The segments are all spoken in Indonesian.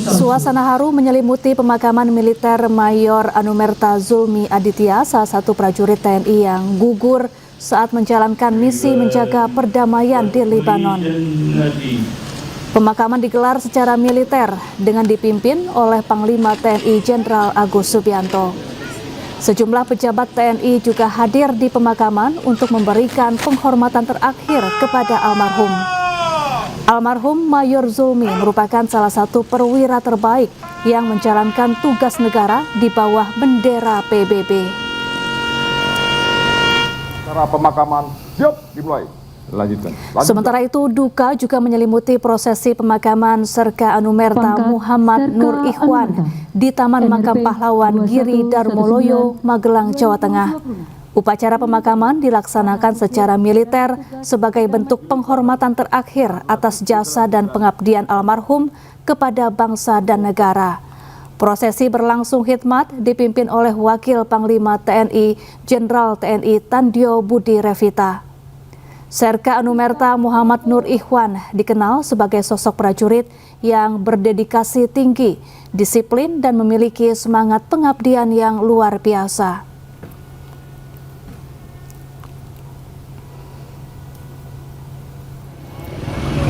Suasana haru menyelimuti pemakaman militer Mayor Anumerta Zulmi Aditya, salah satu prajurit TNI yang gugur saat menjalankan misi menjaga perdamaian di Lebanon. Pemakaman digelar secara militer dengan dipimpin oleh Panglima TNI Jenderal Agus Subianto. Sejumlah pejabat TNI juga hadir di pemakaman untuk memberikan penghormatan terakhir kepada almarhum. Almarhum Mayor Zulmi merupakan salah satu perwira terbaik yang menjalankan tugas negara di bawah bendera PBB. Cara pemakaman siap dimulai. Lanjutkan. Sementara itu, duka juga menyelimuti prosesi pemakaman Serka Anumerta Muhammad Nur Ikhwan di Taman Makam Pahlawan Giri Darmoloyo, Magelang, Jawa Tengah. Upacara pemakaman dilaksanakan secara militer sebagai bentuk penghormatan terakhir atas jasa dan pengabdian almarhum kepada bangsa dan negara. Prosesi berlangsung khidmat dipimpin oleh Wakil Panglima TNI Jenderal TNI Tandio Budi Revita. Serka Anumerta Muhammad Nur Ikhwan dikenal sebagai sosok prajurit yang berdedikasi tinggi, disiplin, dan memiliki semangat pengabdian yang luar biasa.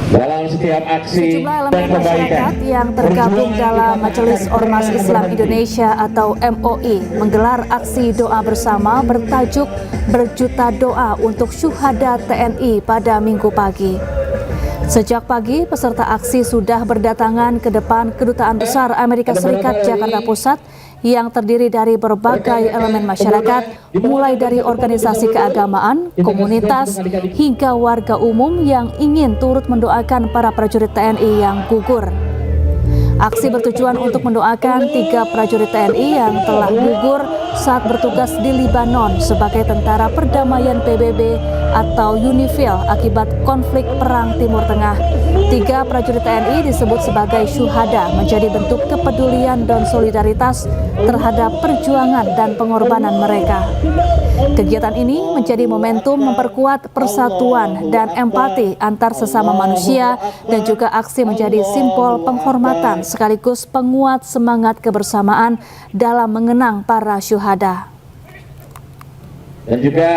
Dalam setiap aksi sejumlah elemen masyarakat yang tergabung dalam Majelis Ormas Islam Indonesia atau MOI menggelar aksi doa bersama bertajuk Berjuta Doa untuk Syuhada TNI pada Minggu pagi. Sejak pagi, peserta aksi sudah berdatangan ke depan Kedutaan Besar Amerika Serikat Jakarta Pusat yang terdiri dari berbagai elemen masyarakat, mulai dari organisasi keagamaan, komunitas, hingga warga umum yang ingin turut mendoakan para prajurit TNI yang gugur. Aksi bertujuan untuk mendoakan 3 prajurit TNI yang telah gugur saat bertugas di Lebanon sebagai tentara perdamaian PBB atau UNIFIL akibat konflik perang Timur Tengah. 3 prajurit TNI disebut sebagai syuhada, menjadi bentuk kepedulian dan solidaritas terhadap perjuangan dan pengorbanan mereka. Kegiatan ini menjadi momentum memperkuat persatuan dan empati antar sesama manusia dan juga aksi menjadi simbol penghormatan sekaligus penguat semangat kebersamaan dalam mengenang para syuhada. Dan juga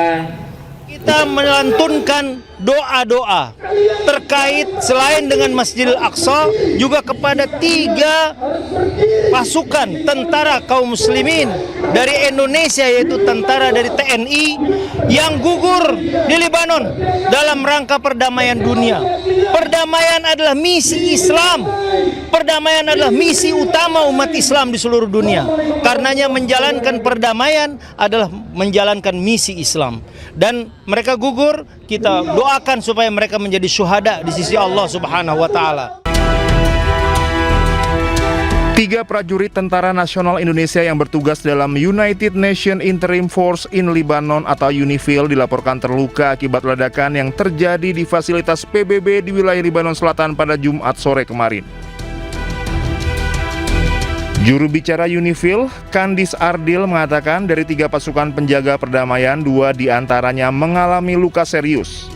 kita melantunkan doa-doa terkait selain dengan Masjidil Aqsa juga kepada 3 pasukan tentara kaum muslimin dari Indonesia, yaitu tentara dari TNI yang gugur di Lebanon dalam rangka perdamaian dunia. Perdamaian adalah misi Islam. Perdamaian adalah misi utama umat Islam di seluruh dunia. Karenanya menjalankan perdamaian adalah menjalankan misi Islam. Dan mereka gugur, kita doakan supaya mereka menjadi syuhada di sisi Allah Subhanahu wa Ta'ala. 3 prajurit Tentara Nasional Indonesia yang bertugas dalam United Nations Interim Force in Lebanon atau UNIFIL dilaporkan terluka akibat ledakan yang terjadi di fasilitas PBB di wilayah Lebanon Selatan pada Jumat sore kemarin. Juru bicara UNIFIL, Kandis Ardil, mengatakan dari 3 pasukan penjaga perdamaian, 2 diantaranya mengalami luka serius.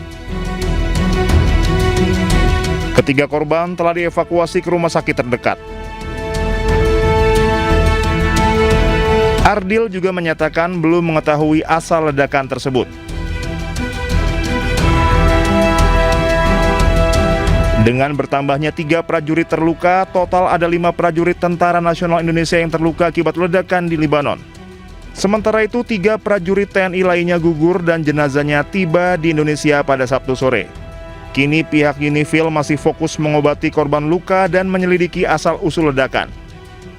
Ketiga korban telah dievakuasi ke rumah sakit terdekat. Ardil juga menyatakan belum mengetahui asal ledakan tersebut. Dengan bertambahnya 3 prajurit terluka, total ada 5 prajurit Tentara Nasional Indonesia yang terluka akibat ledakan di Lebanon. Sementara itu, 3 prajurit TNI lainnya gugur dan jenazahnya tiba di Indonesia pada Sabtu sore. Kini pihak UNIFIL masih fokus mengobati korban luka dan menyelidiki asal-usul ledakan.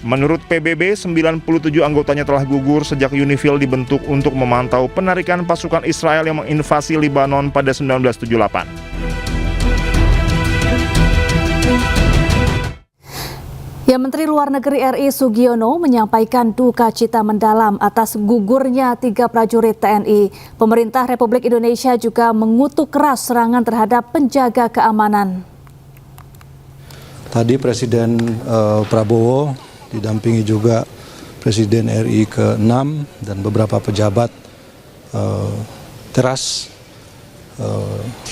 Menurut PBB, 97 anggotanya telah gugur sejak UNIFIL dibentuk untuk memantau penarikan pasukan Israel yang menginvasi Lebanon pada 1978. Ya, Menteri Luar Negeri RI Sugiono menyampaikan duka cita mendalam atas gugurnya 3 prajurit TNI. Pemerintah Republik Indonesia juga mengutuk keras serangan terhadap penjaga keamanan. Tadi Presiden Prabowo didampingi juga Presiden RI ke-6 dan beberapa pejabat teras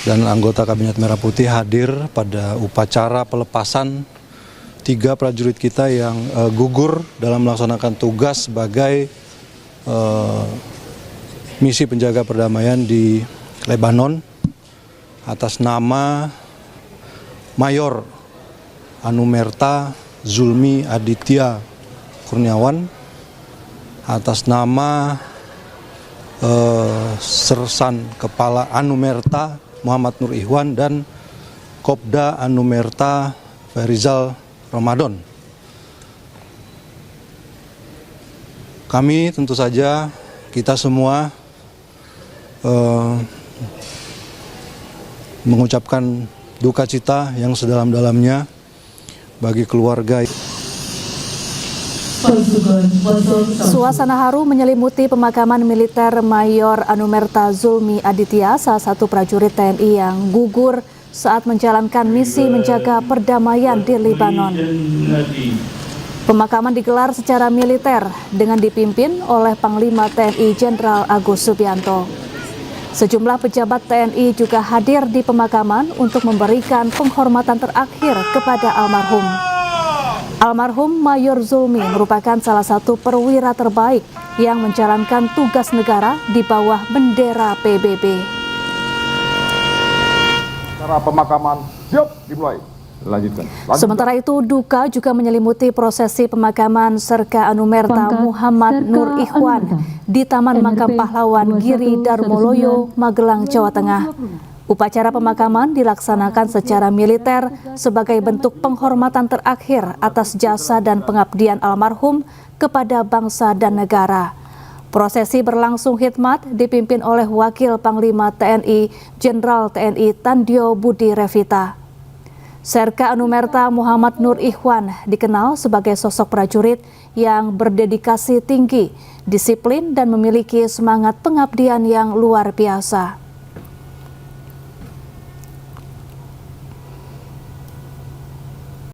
dan anggota Kabinet Merah Putih hadir pada upacara pelepasan 3 prajurit kita yang gugur dalam melaksanakan tugas sebagai misi penjaga perdamaian di Lebanon atas nama Mayor Anumerta Zulmi Aditya Kurniawan, atas nama Sersan Kepala Anumerta Muhammad Nur Ikhwan, dan Kopda Anumerta Ferizal Ramadan. Kami tentu saja, kita semua mengucapkan duka cita yang sedalam-dalamnya bagi keluarga. Suasana haru menyelimuti pemakaman militer Mayor Anumerta Zulmi Aditya, salah satu prajurit TNI yang gugur saat menjalankan misi menjaga perdamaian di Lebanon. Pemakaman digelar secara militer dengan dipimpin oleh Panglima TNI Jenderal Agus Subianto. Sejumlah pejabat TNI juga hadir di pemakaman untuk memberikan penghormatan terakhir kepada almarhum. Almarhum Mayor Zulmi merupakan salah satu perwira terbaik yang menjalankan tugas negara di bawah bendera PBB. Cara pemakaman siap dimulai. Lanjutkan. Sementara itu, duka juga menyelimuti prosesi pemakaman Serka Anumerta Muhammad Nur Ikhwan di Taman Makam Pahlawan Giri Darmoloyo, Magelang, Jawa Tengah. Upacara pemakaman dilaksanakan secara militer sebagai bentuk penghormatan terakhir atas jasa dan pengabdian almarhum kepada bangsa dan negara. Prosesi berlangsung khidmat dipimpin oleh Wakil Panglima TNI Jenderal TNI Tandyo Budi Revita. Serka Anumerta Muhammad Nur Ikhwan dikenal sebagai sosok prajurit yang berdedikasi tinggi, disiplin, dan memiliki semangat pengabdian yang luar biasa.